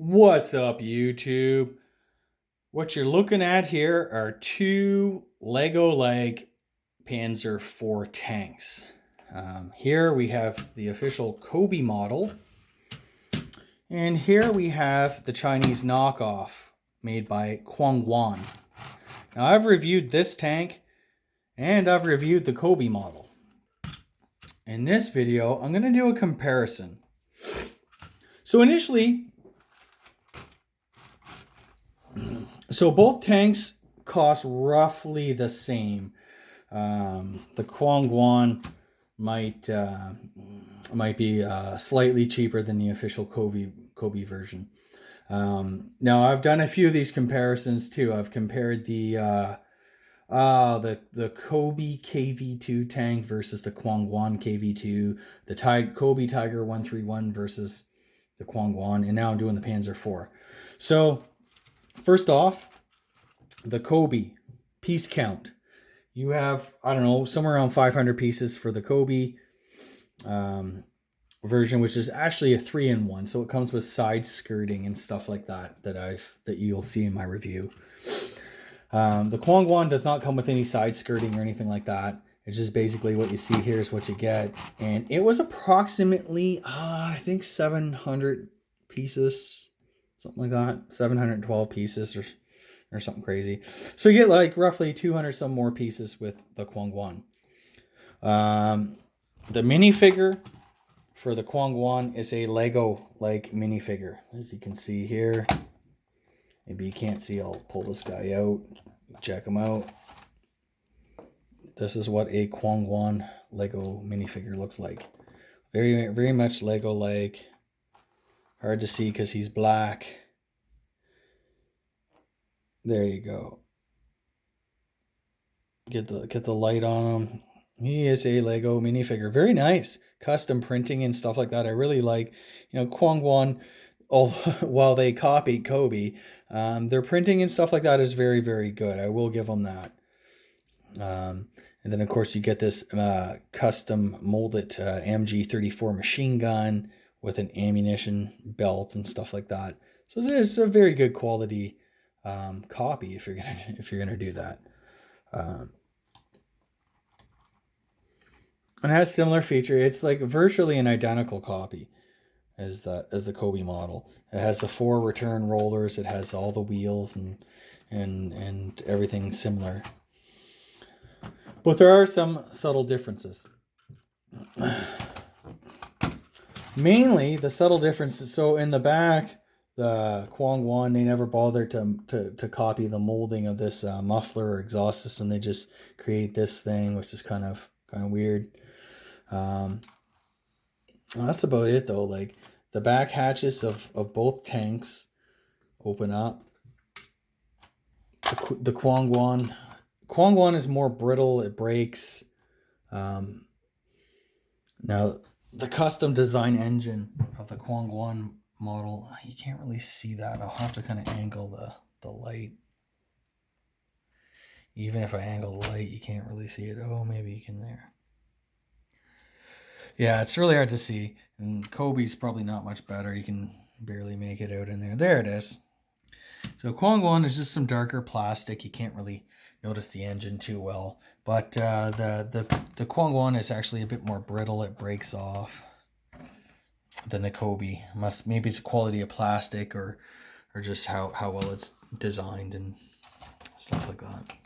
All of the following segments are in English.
What's up, YouTube? What you're looking at here are two Lego-like Panzer IV tanks. Here we have the official Cobi model, and here we have the Chinese knockoff made by Guan. Now I've reviewed this tank, and I've reviewed the Cobi model. In this video, I'm going to do a comparison. So initially, both tanks cost roughly the same. The Guan might be slightly cheaper than the official Cobi version. Now I've done a few of these comparisons too. I've compared the Cobi KV2 tank versus the Guan KV2, the Cobi Tiger 131 versus the Guan, and now I'm doing the Panzer IV. So first off, the Cobi piece count. You have, I don't know, somewhere around 500 pieces for the Cobi version, which is actually a 3-in-1. So it comes with side skirting and stuff like that that you'll see in my review. The Guan does not come with any side skirting or anything like that. It's just basically what you see here is what you get. And it was approximately, I think 700 pieces, something like that. 712 pieces or something crazy. So you get like roughly 200 some more pieces with the Guan. The minifigure for the Guan is a Lego-like minifigure. As you can see here. Maybe you can't see, I'll pull this guy out. Check him out. This is what a Guan Lego minifigure looks like. Very, very much Lego-like. Hard to see because he's black. There you go. Get the light on him. He is a Lego minifigure. Very nice. Custom printing and stuff like that. I really like, Guan, while they copied Cobi, their printing and stuff like that is very, very good. I will give them that. And then, of course, you get this custom molded MG34 machine gun with an ammunition belt and stuff like that. So it's a very good quality copy if you're gonna do that. And it has similar feature. It's like virtually an identical copy as the Cobi model. It has the 4 return rollers. It has all the wheels and everything similar. But there are some subtle differences. Mainly the subtle differences. So in the back, the Guan, they never bothered to copy the molding of this muffler or exhaust system. They just create this thing, which is kind of weird. Well, that's about it though. Like the back hatches of both tanks open up. The Guan is more brittle. It breaks. Now the custom design engine of the Guan model, you can't really see that. I'll have to kind of angle the light. Even if I angle the light, you can't really see it. Oh, maybe you can there. Yeah, it's really hard to see. And Cobi's probably not much better. You can barely make it out in there. There it is. So Guan is just some darker plastic. You can't really notice the engine too well. But the Guan is actually a bit more brittle. It breaks off than the Cobi. Maybe it's the quality of plastic or just how well it's designed and stuff like that.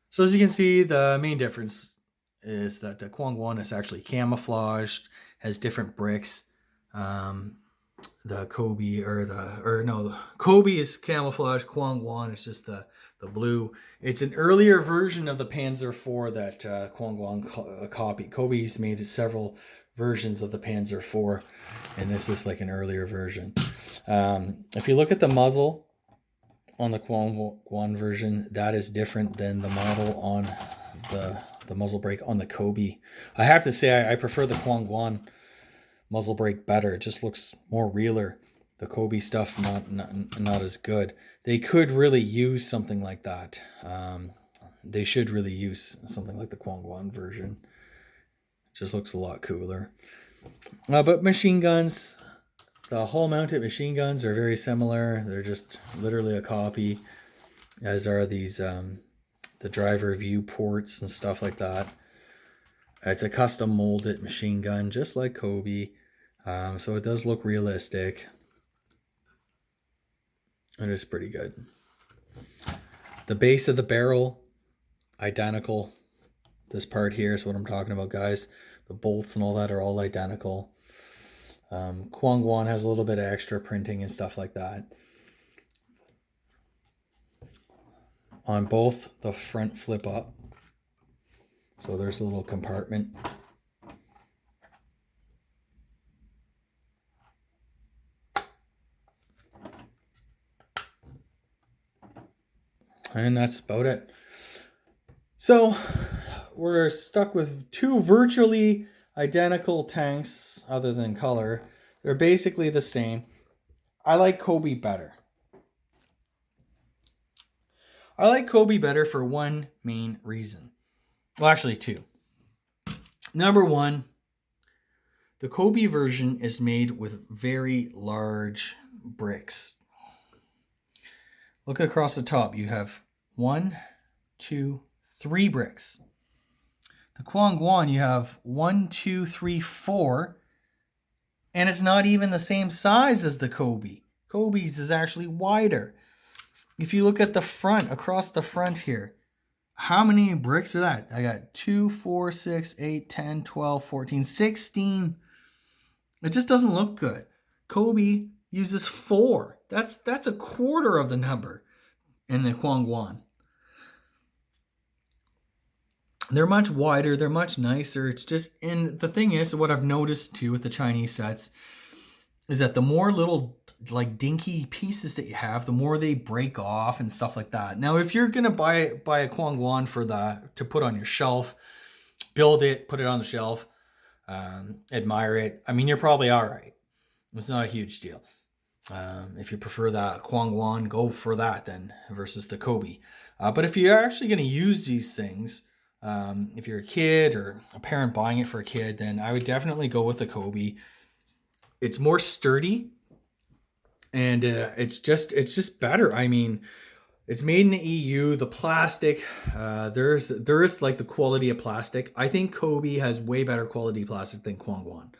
So as you can see, the main difference is that the Guan is actually camouflaged, has different bricks. The Cobi the Cobi is camouflage. Guan is just the blue. It's an earlier version of the Panzer IV that Guan copied. Cobi's made several versions of the Panzer IV, and this is like an earlier version. If you look at the muzzle on the Guan version, that is different than the model on the muzzle brake on the Cobi. I have to say I prefer the Guan muzzle brake better. It just looks more realer. The Cobi stuff not as good. They could really use something like that. They should really use something like the Guan version Just looks a lot cooler. But machine guns, the hull mounted machine guns are very similar. They're just literally a copy, as are these the driver view ports and stuff like that. It's a custom molded machine gun, just like Cobi. So it does look realistic. And it's pretty good. The base of the barrel, identical. This part here is what I'm talking about, guys. The bolts and all that are all identical. Quan Guan has a little bit of extra printing and stuff like that. On both, the front flip up. So there's a little compartment. And that's about it. So we're stuck with two virtually identical tanks other than color. They're basically the same. I like Cobi better. I like Cobi better for one main reason. Well, actually two. Number one, the Cobi version is made with very large bricks. Look across the top. You have 1, 2, 3 bricks. The Quan Guan, you have 1, 2, 3, 4. And it's not even the same size as the Cobi. Cobi's is actually wider. If you look at the front, across the front here, how many bricks are that? I got 2, 4, 6, 8, 10, 12, 14, 16. It just doesn't look good. Cobi uses 4. That's a quarter of the number in the Quan Guan. They're much wider. They're much nicer. It's just, and the thing is, what I've noticed too with the Chinese sets is that the more little like dinky pieces that you have, the more they break off and stuff like that. Now, if you're gonna buy a Quan Guan for to put on your shelf, build it, put it on the shelf, admire it. I mean, you're probably all right. It's not a huge deal. If you prefer that Quan Guan, go for that then versus the Cobi. But if you're actually going to use these things, if you're a kid or a parent buying it for a kid, then I would definitely go with the Cobi. It's more sturdy, and it's just better. I mean, it's made in the EU. The plastic, there is like the quality of plastic. I think Cobi has way better quality plastic than Quan Guan.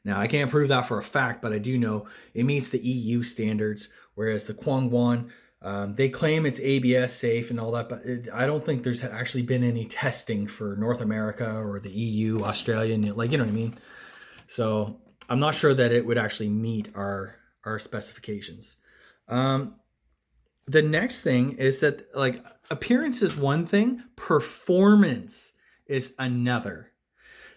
Now, I can't prove that for a fact, but I do know it meets the EU standards, whereas the Quan Guan, they claim it's ABS safe and all that, but I don't think there's actually been any testing for North America or the EU, Australia, like, you know what I mean? So I'm not sure that it would actually meet our specifications. The next thing is that, like, appearance is one thing, performance is another.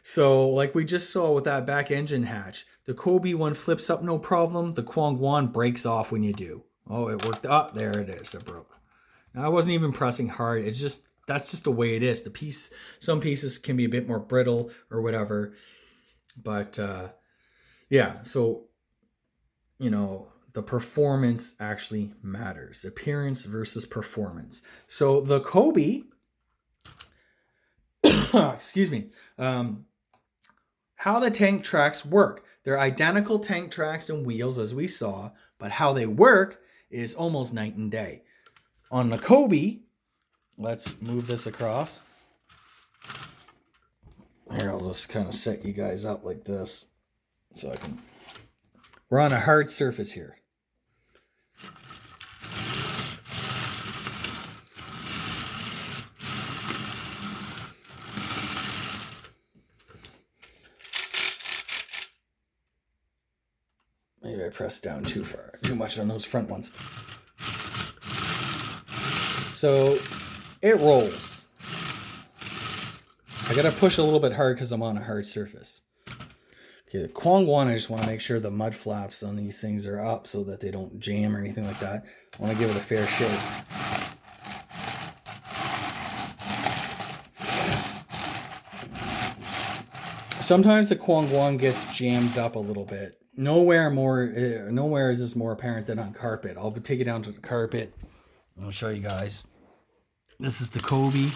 So like we just saw with that back engine hatch, the Cobi one flips up no problem. The Quan Guan breaks off when you do. Oh, it worked. Oh, there it is. It broke. Now, I wasn't even pressing hard. It's just, that's just the way it is. Some pieces can be a bit more brittle or whatever. But yeah, so, you know, the performance actually matters. Appearance versus performance. So the Cobi, excuse me, how the tank tracks work. They're identical tank tracks and wheels as we saw, but how they work is almost night and day. On the Cobi, let's move this across. Here, I'll just kind of set you guys up like this so I can... We're on a hard surface here. Maybe I pressed down too much on those front ones. So it rolls. I gotta push a little bit hard because I'm on a hard surface. Okay, the Quan Guan, I just want to make sure the mud flaps on these things are up so that they don't jam or anything like that. I want to give it a fair shake. Sometimes the Quan Guan gets jammed up a little bit. Nowhere is this more apparent than on carpet. I'll take it down to the carpet. I'll show you guys. This is the Cobi.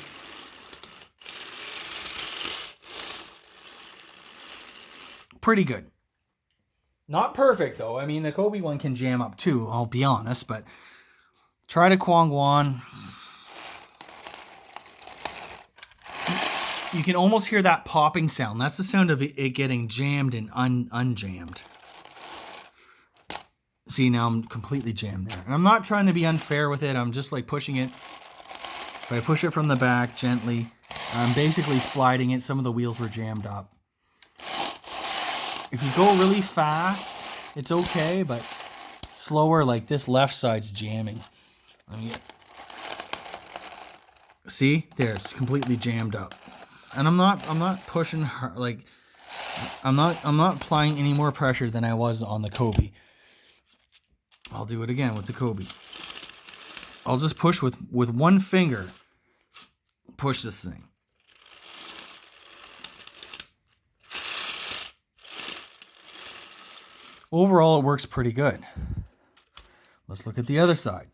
pretty good. Not perfect, though. I mean, the Cobi one can jam up, too, I'll be honest. But try the Guan. You can almost hear that popping sound. That's the sound of it getting jammed and unjammed. See, now I'm completely jammed there. And I'm not trying to be unfair with it. I'm just like pushing it. If I push it from the back gently, I'm basically sliding it. Some of the wheels were jammed up. If you go really fast, it's okay, but slower, like this left side's jamming. See, there, it's completely jammed up. And I'm not pushing hard, like I'm not applying any more pressure than I was on the Cobi. I'll do it again with the Cobi. I'll just push with one finger. Push this thing. Overall, it works pretty good. Let's look at the other side.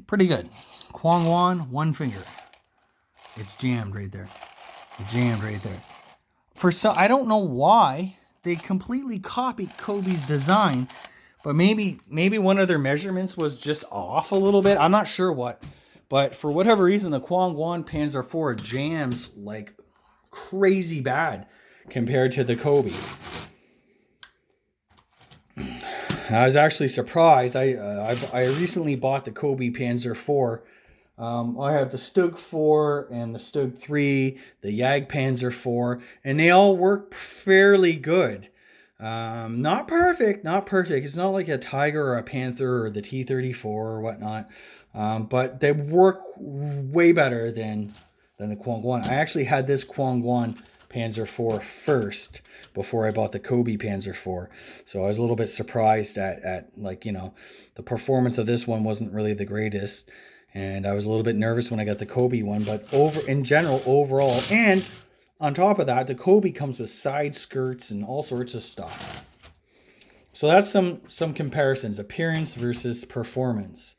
Pretty good. Guan, one finger. It's jammed right there. It's jammed right there. I don't know why they completely copied Cobi's design, but maybe one of their measurements was just off a little bit. I'm not sure what, but for whatever reason, the Guan Panzer IV jams like crazy bad compared to the Cobi. I was actually surprised. I recently bought the Cobi Panzer IV. I have the Stug 4 and the Stug 3, the Jag Panzer 4, and they all work fairly good. Not perfect. It's not like a Tiger or a Panther or the T-34 or whatnot, but they work way better than the Guan. I actually had this Guan Panzer 4 first before I bought the Cobi Panzer 4. So I was a little bit surprised at like, you know, the performance of this one wasn't really the greatest. And I was a little bit nervous when I got the Cobi one, but overall, and on top of that, the Cobi comes with side skirts and all sorts of stuff. So that's some comparisons, appearance versus performance.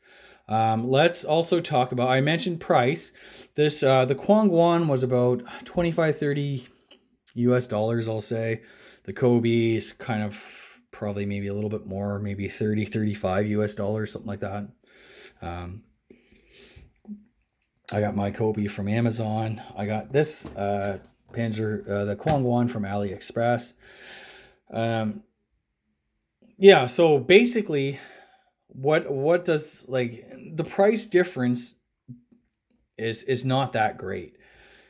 Let's also talk about, I mentioned price. This the Guan was about $25-30 US dollars, I'll say. The Cobi is kind of probably maybe a little bit more, maybe 30-35 US dollars, something like that. I got my Cobi from Amazon. I got this Panzer, the Guan from AliExpress. Yeah, so basically, what does, like, the price difference is not that great.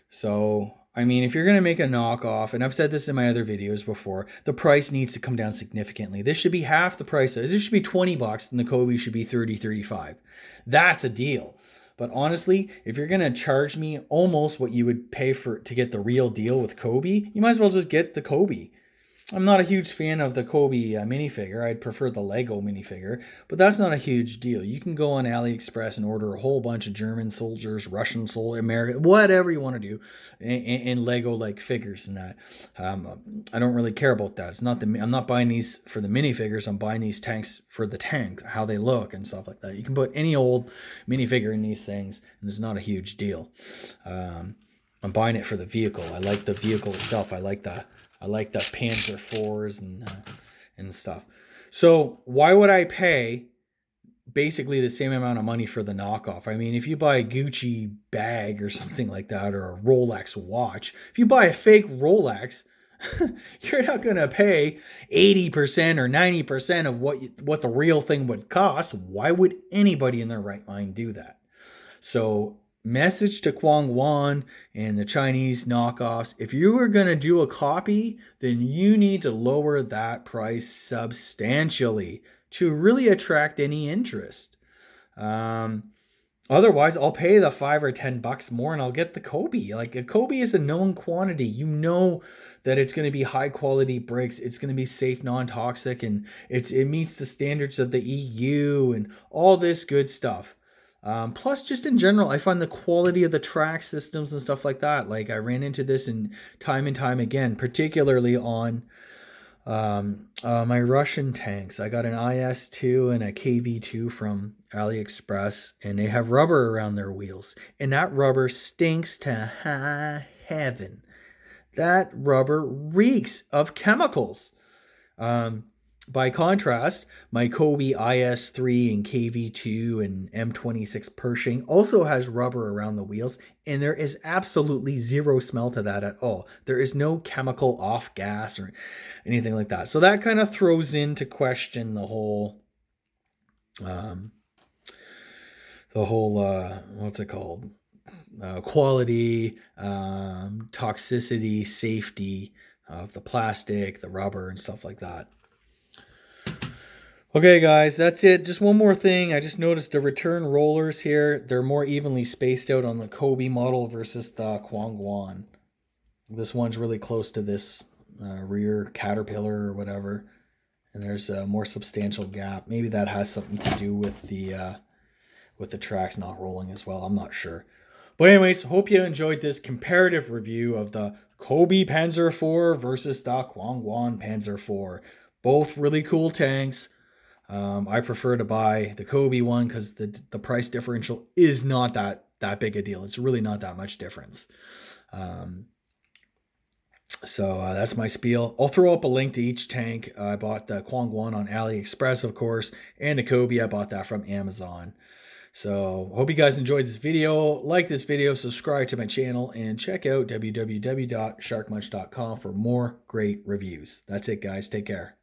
So, I mean, if you're going to make a knockoff, and I've said this in my other videos before, the price needs to come down significantly. This should be half the price. This should be $20 and the Cobi should be $30-35. That's a deal. But honestly, if you're going to charge me almost what you would pay to get the real deal with Cobi, you might as well just get the Cobi. I'm not a huge fan of the Cobi minifigure. I'd prefer the Lego minifigure, but that's not a huge deal. You can go on AliExpress and order a whole bunch of German soldiers, Russian soldiers, American, whatever you want to do, in Lego-like figures and that. I don't really care about that. I'm not buying these for the minifigures. I'm buying these tanks for the tank, how they look and stuff like that. You can put any old minifigure in these things, and it's not a huge deal. I'm buying it for the vehicle. I like the vehicle itself. I like the Panzer IVs and stuff. So why would I pay basically the same amount of money for the knockoff? I mean, if you buy a Gucci bag or something like that, or a Rolex watch, if you buy a fake Rolex, you're not going to pay 80% or 90% of what the real thing would cost. Why would anybody in their right mind do that? So message to Guan and the Chinese knockoffs, if you are going to do a copy, then you need to lower that price substantially to really attract any interest. Otherwise, I'll pay the $5 or $10 more and I'll get the Cobi. Like, a Cobi is a known quantity. You know that it's going to be high quality bricks. It's going to be safe, non-toxic, and it meets the standards of the EU and all this good stuff. Plus, just in general, I find the quality of the track systems and stuff like that. Like, I ran into this and time again, particularly on my Russian tanks. I got an IS-2 and a KV-2 from AliExpress, and they have rubber around their wheels. And that rubber stinks to high heaven. That rubber reeks of chemicals. By contrast, my Cobi IS3 and KV2 and M26 Pershing also has rubber around the wheels, and there is absolutely zero smell to that at all. There is no chemical off gas or anything like that. So that kind of throws into question the whole what's it called? Quality, toxicity, safety of the plastic, the rubber, and stuff like that. Okay, guys, that's it. Just one more thing. I just noticed the return rollers here. They're more evenly spaced out on the Cobi model versus the Guan. This one's really close to this rear caterpillar or whatever. And there's a more substantial gap. Maybe that has something to do with the tracks not rolling as well. I'm not sure. But anyways, hope you enjoyed this comparative review of the Cobi Panzer IV versus the Guan Panzer IV. Both really cool tanks. I prefer to buy the Cobi one because the price differential is not that big a deal. It's really not that much difference. So that's my spiel. I'll throw up a link to each tank. I bought the Guan on AliExpress, of course, and the Cobi, I bought that from Amazon. So hope you guys enjoyed this video. Like this video, subscribe to my channel, and check out www.sharkmunch.com for more great reviews. That's it, guys. Take care.